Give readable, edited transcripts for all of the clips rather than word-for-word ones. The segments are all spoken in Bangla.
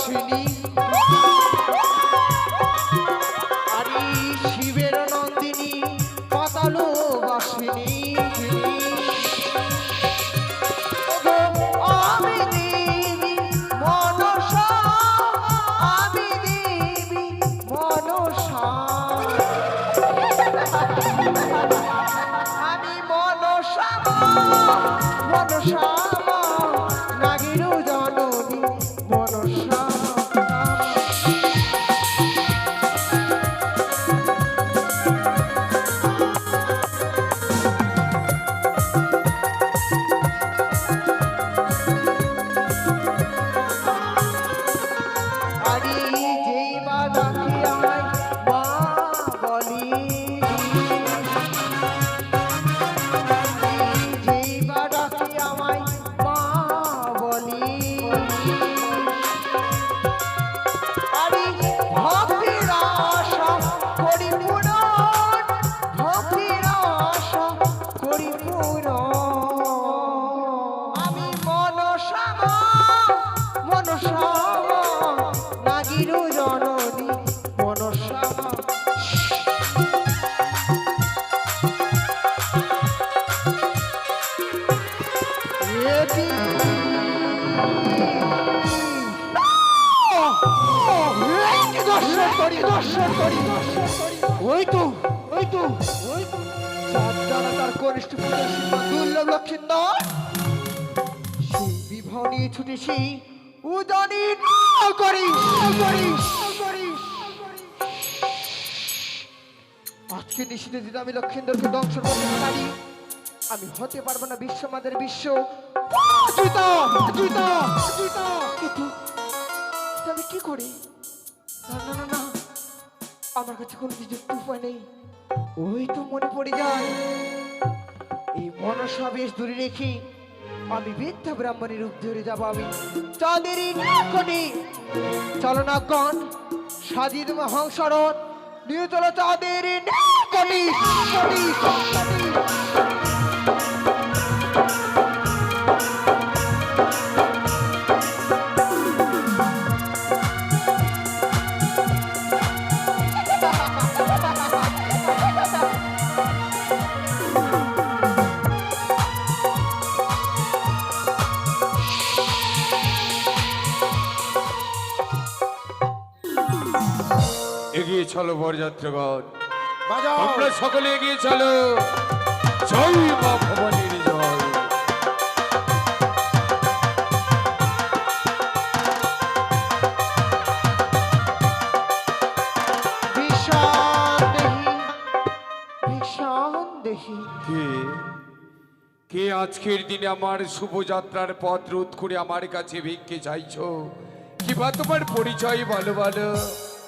বাসিনী আরে শিবের নন্দিনী পাতাল বাসিনী আমি দেবী মনসা আমি দেবী মনসা আমি মনসা মনসা নাগির জননী মনসা আরে যেই মা ডাকি আমায় মা বলি যেই মা ডাকি আমায় মা বলি আরে ভক্তির আশা করি পূরণ ভক্তির আশা করি পূরণ আমি মনসা মনসা নাগির জননী মনসা এটি দর্শন করি দর্শন করি দর্শন করি ওই তো ওই তো ওই তো সাবধানা তার কনিষ্ঠ পুত্র শ্রীমান দুর্লভ লক্ষিন্দর সেই বিবাহ নিয়ে ছুটেছি উদনি করিস করিস করিস আজকে নিষিদ্ধ দিন আমি লক্ষিন্দরকে ধ্বংস করতে পারি আমি হতে পারবো না বিশ্বমাদের বিশ্ব জুতা জুতা জুতা কিন্তু আমি কি করি না না না না আমার কাছে কোনো যুক্ত উপায় নেই ওই তো মনে পড়ে যায় এই মনসা বেশ দূরে রেখে আমি বৃদ্ধা ব্রাহ্মণের রূপ ধরে যাবো আমি চাঁদেরই কোটি চলো না গণ সাজিদ মহাংসরণ নিয়ে চলো চাঁদেরই কোটি কোটি এগিয়ে চলো বরযাত্রগণ বাজাও তোমরা সকলে এগিয়ে চলো জয় মা ভবানীর জয় কে কে আজকের দিনে আমার শুভযাত্রার পথ রোধ করে আমার কাছে ভিক্ষে চাইছো কিবা তোমার পরিচয় বলো বলো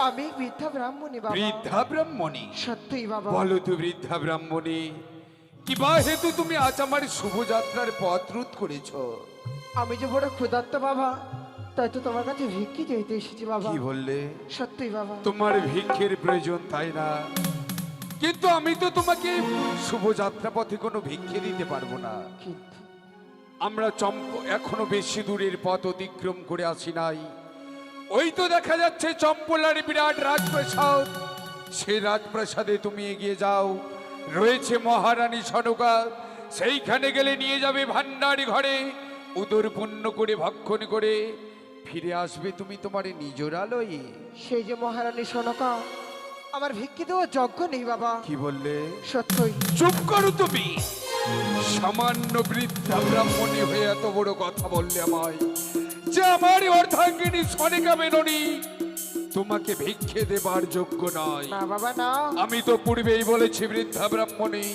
আমি বৃদ্ধা ব্রাহ্মণী বাবা বৃদ্ধা ব্রাহ্মণী সত্যই বাবা বলো তো বৃদ্ধা ব্রাহ্মণী কিবা হেতু তুমি আজ আমার শুভযাত্রার পথ রোধ করেছো আমি যে বড় ক্ষুধার্ত বাবা তাই তো তোমার কাছে ভিক্ষি চাইতে এসেছি বাবা কি বললে সত্যই বাবা তোমার ভিক্ষের প্রয়োজন তাই না কিন্তু আমি তো তোমাকে শুভযাত্রা পথে কোনো ভিক্ষে দিতে পারবো না কিন্তু আমরা এখনো বেশি দূরের পথ অতিক্রম করে আসি নাই ওই তো দেখা যাচ্ছে চম্পলার বিরাট রাজপ্রাসাদ সেই রাজপ্রাসাদে তুমি এগিয়ে যাও রয়েছে মহারানী সনকা সেইখানে গেলে নিয়ে যাবে ভান্ডারি ঘরে উদর পূর্ণ করে ভক্ষণ করে ফিরে আসবে তুমি তোমার নিজের আলোয় সেই যে মহারানী সনকা আমার ভিক্ষি দেওয়া যোগ্য নেই বাবা কি বললে সত্যই চুপ করো তুমি সামান্য বৃদ্ধা ব্রাহ্মণী হয়ে এত বড় কথা বললে আমায় যে আমার অর্ধাঙ্গিনী সনিকা মেননি তোমাকে ভিক্ষে দেবার যোগ্য নয় না বাবা না আমি তো পূর্বেই বলেছি বৃদ্ধা ব্রাহ্মণী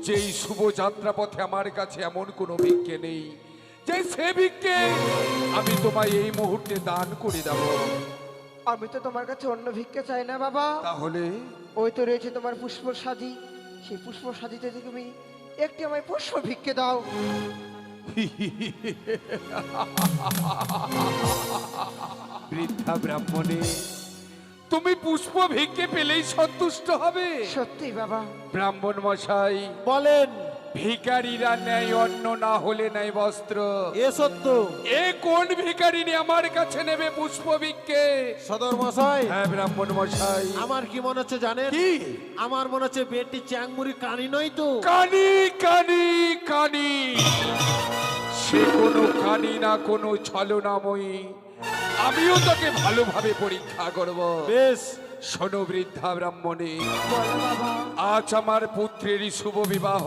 যেই শুভ যাত্রা পথে আমার কাছে এমন কোনো ভিক্ষে নেই যে সে ভিক্ষে আমি তোমায় এই মুহূর্তে দান করে দেব আমি তো তোমার কাছে অন্য ভিক্ষা চাই না বাবা তাহলে ওই তো রয়েছে তোমার পুষ্প সাজি সেই পুষ্প সাজিতে তুমি একটি আমায় পুষ্প ভিক্ষে দাও বৃদ্ধা ব্রাহ্মণী তুমি পুষ্প ভিক্ষে পেলেই সন্তুষ্ট হবে সত্যি বাবা ব্রাহ্মণ মশাই বলেন ভিখারিরা নেয় অন্ন, না হলে নেয় বস্ত্র। এ সত্য। এ কোন ভিখারিনী আমার কাছে নেবে পুষ্প ভিক্ষে? সদর মশাই, হ্যাঁ ব্রাহ্মণ মশাই। আমার কি মনে হচ্ছে জানেন? কি? আমার মনে হচ্ছে বেটি চ্যাংমুড়ি কানি নয় তো। কানি কানি কানি, সে কোনো কানি না, কোনো ছলনাময়ী। আমিও তোকে ভালোভাবে পরীক্ষা করব। বেশ। শোনো বৃদ্ধা ব্রাহ্মণী, বলো বাবা। আজ আমার পুত্রেরই শুভ বিবাহ।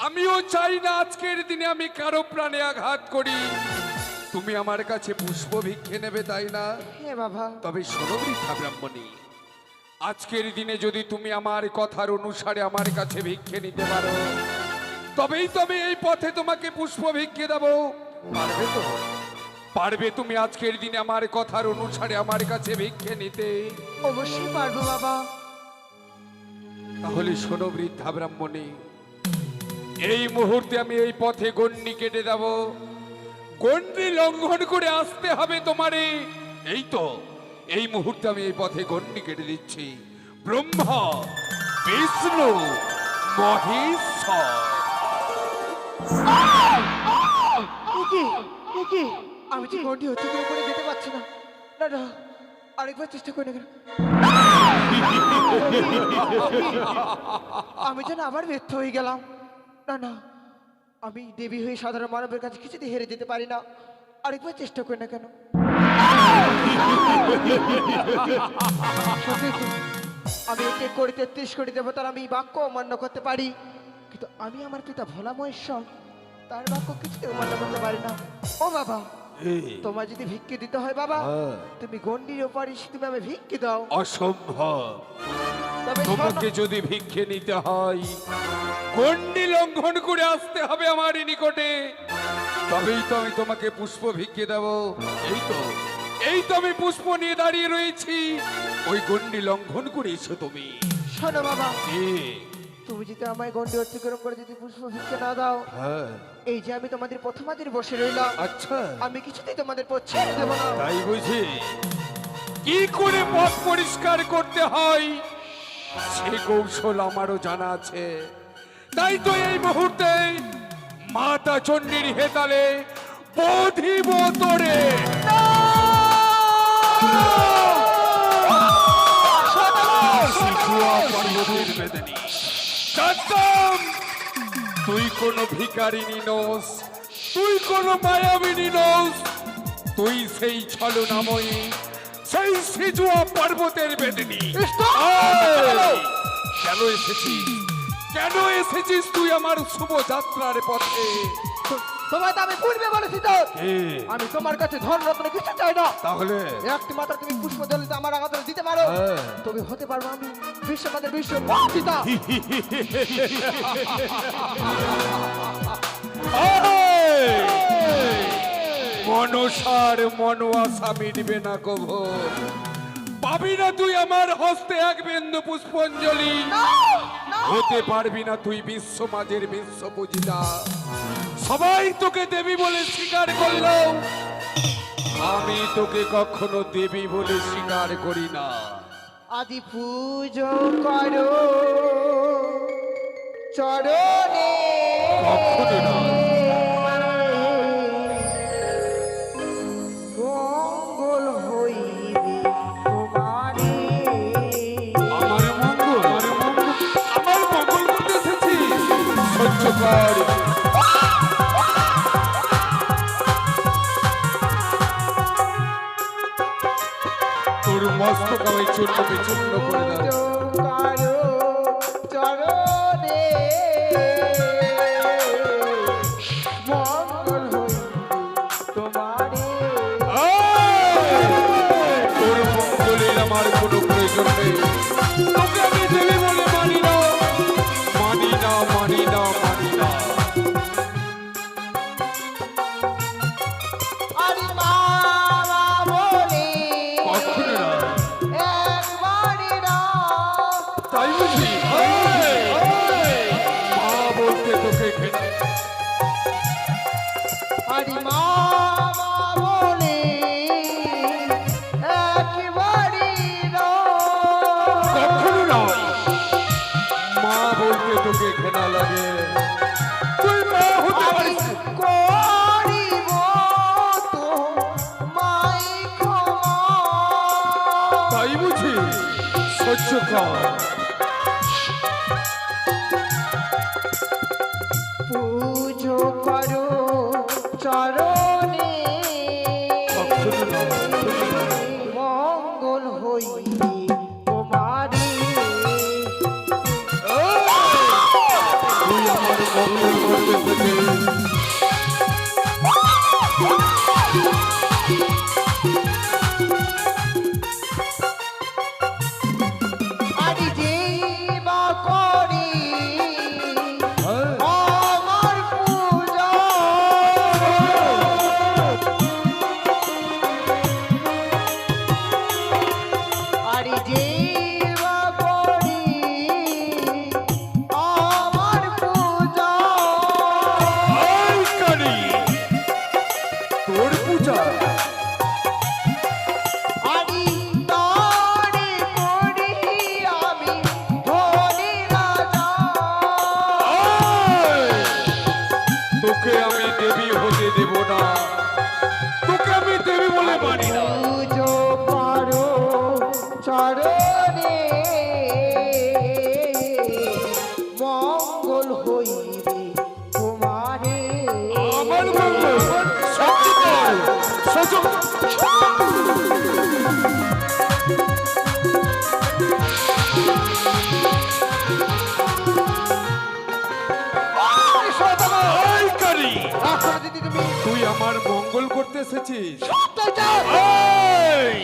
আমিও চাই না আজকের দিনে আমি কারো প্রাণে আঘাত করি। তুমি আমার কাছে পুষ্প ভিক্ষে নেবে, তাই না? হ্যাঁ বাবা। তবে শোনো বৃদ্ধা ব্রাহ্মণী, আজকের দিনে যদি তুমি আমার কথার অনুসারে আমার কাছে ভিক্ষে নিতে পারো, তবেই তবে এই পথে তোমাকে পুষ্প ভিক্ষে দেব। পারবে তো? পারবে তুমি আজকের দিনে আমার কথার অনুসারে আমার কাছে ভিক্ষে নিতে? অবশ্যই পারবো বাবা। তাহলে শোনো বৃদ্ধা ব্রাহ্মণী, এই মুহূর্তে আমি এই পথে গণ্ডি কেটে দেব। গণ্ডি লঙ্ঘন করে আসতে হবে তোমারে। এই তো, এই মুহূর্তে আমি এই পথে গণ্ডি কেটে দিচ্ছি। ব্রহ্মা, বিষ্ণু, মহেশ্বর। কি কি? আমি যে গন্ডি অতিক্রম করে যেতে পারছি না। না না, আরেকবার চেষ্টা করে না কেন? আমি যেন আবার ব্যর্থ হয়ে গেলাম। না না, আমি দেবী হয়ে সাধারণ মানবের কাছে কিছুতে হেরে যেতে পারি না। আরেকবার চেষ্টা করি না কেন? সত্যি তো, আমি একে করে 33 কোটি দেবতার আমি বাক্য অমান্য করতে পারি, কিন্তু আমি আমার পিতা ভোলা মহেশ্বর তার বাক্য কিছুতে অমান্য করতে পারি না। ও বাবা, তোমার যদি ভিক্ষে দিতে হয় বাবা, তুমি গন্ডির ওপারে তুমি আমি ভিক্ষে দাও। অসম্ভব। তবে তোমাকে যদি ভিক্ষে নিতে হয়, গণ্ডি লঙ্ঘন করে আসতে হবে আমার নিকটে, তবেই তো আমি তোমাকে পুষ্প ভিক্ষে দেব। এই তো, এই তো আমি পুষ্প নিয়ে দাঁড়িয়ে রয়েছি। ওই গণ্ডি লঙ্ঘন করে এসো তুমি। শোনো বাবা, এ, তুমি যদি আমায় গন্ডি অতিক্রম করে যদি পুষ্প ভিক্ষে না দাও, হ্যাঁ, এই যে আমি তোমাদের প্রথমাদের বসে রইলাম, আচ্ছা, আমি কিছুতেই তোমাদের পথ ছেড়ে দেবো না। তাই বুঝি? কি করে পথ পরিষ্কার করতে হয় সে কৌশল আমারও জানা আছে। তাই তো এই মুহূর্তে মাতা চণ্ডীর হেতালে বোধিব তোরে। শিশুয়া পার্বতীর বেদনী। জানতাম তুই কোনো ভিখারিনী নোস, তুই কোনো মায়াবিনী নোস, তুই সেই ছলনাময়ী, সেই শিশুয়া পর্বতের বেদনী। কেন এসেছিস? কেন এসেছিস তুই আমার শুভ যাত্রার পথে? তোমায় তো আমি পূর্বে বলেছি তো, আমি তোমার কাছে ধন রত্ন কিছু চাই না। তাহলে একটি মাত্র তুমি পুষ্প জলিতে আমার আঘাত দিতে পারো, তবে হতে পারবো আমি বিশ্বমাদের বিশ্ব পিতা। মনসার মনোয়াশা মিটবে না কভো। পাবি না তুই আমার হস্তে এক বিন্দু পুষ্পাঞ্জলি। হতে পারবি না তুই বিশ্ব মাঝের বিশ্ব পূজিতা। সবাই তোকে দেবী বলে স্বীকার করলেও আমি তোকে কখনো দেবী বলে স্বীকার করি না। আদি পুজো করো চরণে, কখনো না। মঙ্গল হইবে তোমারে। আমার মঙ্গল, আমার মঙ্গল করতে এসেছিস? সহ্য কর। তোর মস্তক আমি চূর্ণ বিচূর্ণ করে দেব। কারো চরণে মঙ্গল হইবে তোমারে। তোর মঙ্গলের আমার কোনো প্রয়োজন নেই। তোকে আমি দেবী বলে মানি না, মানি না, মানি না, মানি না। আরে বাবা বলে কখনো না। একবারই না। তাই বুঝি? মা বলতে তোকে ঘেনে। আরে বাবা বলে একবারই না। কখনো নয়। মা বলতে তোকে ঘেনা লাগে। সহ্য কর। পুজো করো চরণে মঙ্গল হইবে তোমারে। তুই আমার মঙ্গল করতে এসেছিস। আরে যেই বা করি আমার পূজা, আরে যেই বা করি আমার পূজা, এই কারি, তোর পূজা আরে তারে করি আমি ধনী রাজা। তোকে আমি দেবী হতে দেব না, তোকে আমি দেবী বলে মানি না। পুজো করো চরণে মঙ্গল হইবে তোমারে। আমার মঙ্গল সহ্য কর, সহ্য কর। ওই শয়তান! এই কারি, এখন যদি তুমি তুই আমার মঙ্গল করতে এসেছিস? সত্যি চাও, এই!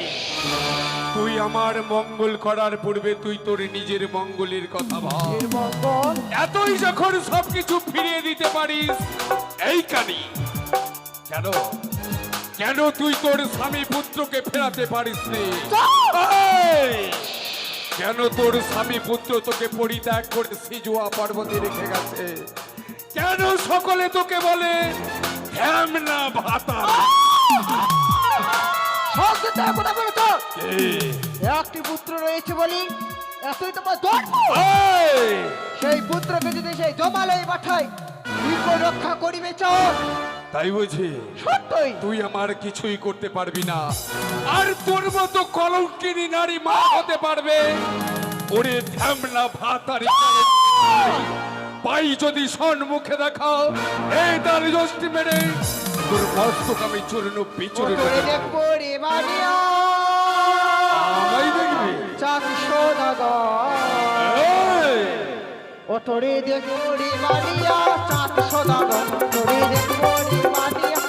তুই আমার মঙ্গল করার পূর্বে তুই তোর নিজের মঙ্গলের কথা ভাব। এর মঙ্গল এতই যখন সবকিছু ফিরিয়ে দিতে পারিস, এই কানি কেন কেন তুই তোর স্বামী পুত্রকে ফেরাতে পারিস নি? এই! কেন তোর স্বামী পুত্র তোকে পরিত্যাগ করে সিজুয়া পর্বতে রেখে গেছে? কেন সকলে তোকে বলে ধ্যামনা ভাতা? সত্যি কথা বলেছ। এই! একটি পুত্র রয়েছে বলি এতই তোমার ধর্ম। এই! সেই পুত্রকে যদি সেই জমালয়ে পাঠায় কি করে রক্ষা করিবে চল? তাই বুঝি সত্যই তুই আমার কিছুই করতে পারবি না, আর তোর মতো কলঙ্কিনী নারী মা হতে পারবে? ওরে ধ্যামনা ভাতারি, পাই যদি সম্মুখে দেখাও, এই তার যষ্টি মেরে তোর মস্তক আমি চূর্ণ বিচূর্ণ ওরে করে দেব। দেখবো রে বানিয়া আমায় দেখবি? চাকশো দাদা, এই! ও তোরে দেখবো রে বানিয়া চাকশো দাদা, তোরে দেখবো রে বানিয়া।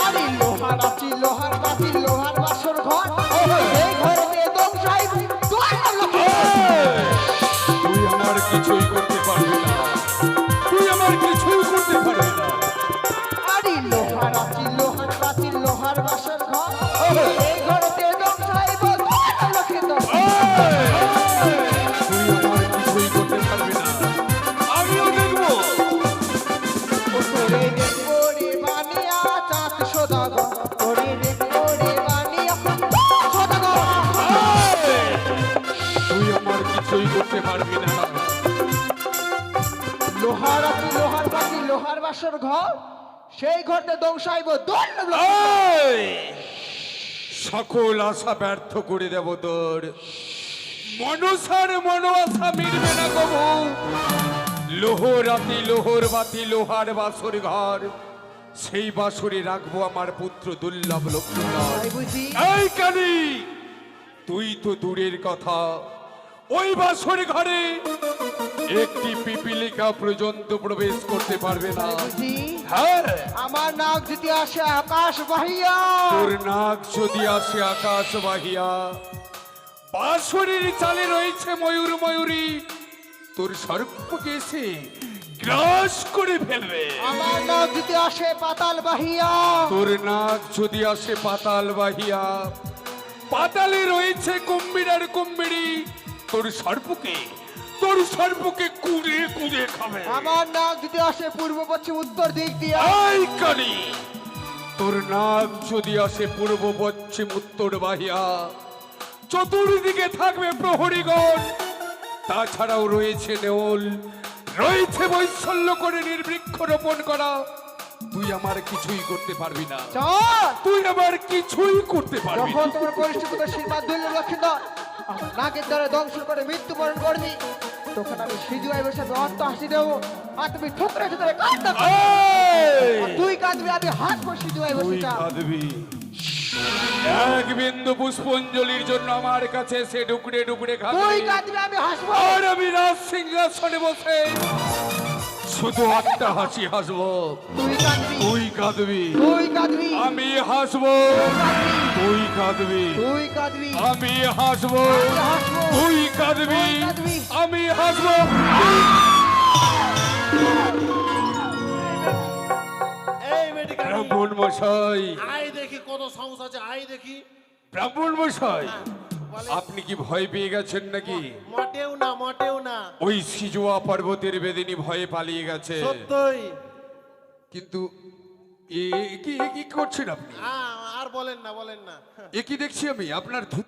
আরে লোহার আছি লোহার বাতি লোহার বাসর ঘর, এই ঘরেতে দংশাই তুই আমার কিছুই করতে পারবি না, তুই আমার কিছুই করতে পারবি না। আরে লোহার আছি লোহার বাতি লোহার বাসর ঘর, এই ঘরেতে দংশাই লক্ষ্মী তুই আমার কিছুই করতে পারবি না, আমিও দেখবো। তোরে দেখবো রে বানিয়া চাঁদ সদাগর, তোরে দেখবো রে বানিয়া সদাগর। তুই আমার কিছুই করতে পারবি না। লোহার আছি লোহার বাতি লোহার বাসর ঘর, সেই ঘরতে দংশাইব দণ্ড। এই! সকল আশা ব্যর্থ করে দেব তোর, মনসার মনো আশা মিটবে না কবু। লোহর রাতি লোহর বাতি লোহার বাসর ঘর, সেই বাসরে রাখবো আমার পুত্র দুর্লভ লক্ষ্মীধর। তাই বুঝি এই কানি, তুই তো দূরের কথা, ওই বাসর ঘরে একটি পিপিলিকা পর্যন্ত প্রবেশ করতে পারবে না। বুঝি হ্যাঁ, আমার নাক যদি আসে আকাশ বাহিয়া, তোর নাক যদি আসে আকাশ বাহিয়া, বাঁশরীর চালে রয়েছে ময়ূর ময়ূরী, তোর সর্পকে এসে গ্রাস করে ফেলবে। আমার নাক যদি আসে পাতাল বাহিয়া, তোর নাক যদি আসে পাতাল বাহিয়া, পাতালে রয়েছে কুম্ভীর আর কুম্ভীরি, তোর সর্পকে কুড়ে কুড়ে খাবে। আমার নাক যদি আসে পূর্ব পশ্চিম উত্তর দিক দিয়া, এই কানি, তোর নাক যদি আসে পূর্ব পশ্চিম উত্তর বাহিয়া, চতুর্দিকে থাকবে প্রহরীগণ, তাছাড়াও রয়েছে নেওল, রয়েছে বৈশল্য করে নির্বৃক্ষ রোপণ করা তুই আমার কিছুই করতে পারবি না, চল তুই আমার কিছুই করতে পারবি যখন না। তোমার পরিস্থিতিকে শিরবাদ দিল লক্ষিন্দর আমার নাকের দ্বারা দংশন করে মৃত্যুবরণ করবি, তখন আমি সিজুয়াই বসে অন্ত হাসি দেবো আর তুমি ঠোকরে ঠোকরে কাঁদতে থাকবে। এই! আর তুই কাঁদবি আমি হাসবো সিজুয়াই বসে তুই কাঁদবি। এক বিন্দু পুষ্পাঞ্জলির জন্য আমার কাছে এসে ডুকরে ডুকরে তুই কাঁদবি, কাঁদবি আমি হাসবো। আর আমি রাজ সিংহাসনে বসে শুধু একটা হাসি হাসবো। তুই কাঁদবি তুই কাঁদবি, তুই কাঁদবি আমি হাসবো। তুই কাঁদবি, তুই কাঁদবি আমি হাসবো। আমি হাসবো। তুই কাঁদবি, তুই কাঁদবি। আমি হাসবো। এই বেটি কানি ব্রাহ্মণ মশাই, আই দেখি কত সমস্যা আছে, আই দেখি। ব্রাহ্মণ মশাই, বলে, আপনি কি ভয় পেয়ে গেছেন নাকি? মোটেও না, মোটেও না। ওই সিজুয়া পর্বতের বেদিনী ভয়ে পালিয়ে গেছে। সত্যই। কিন্তু এ কি করছেন আপনি? আর বলেন না, বলেন না। এ কি দেখছি আমি আপনার ধুতি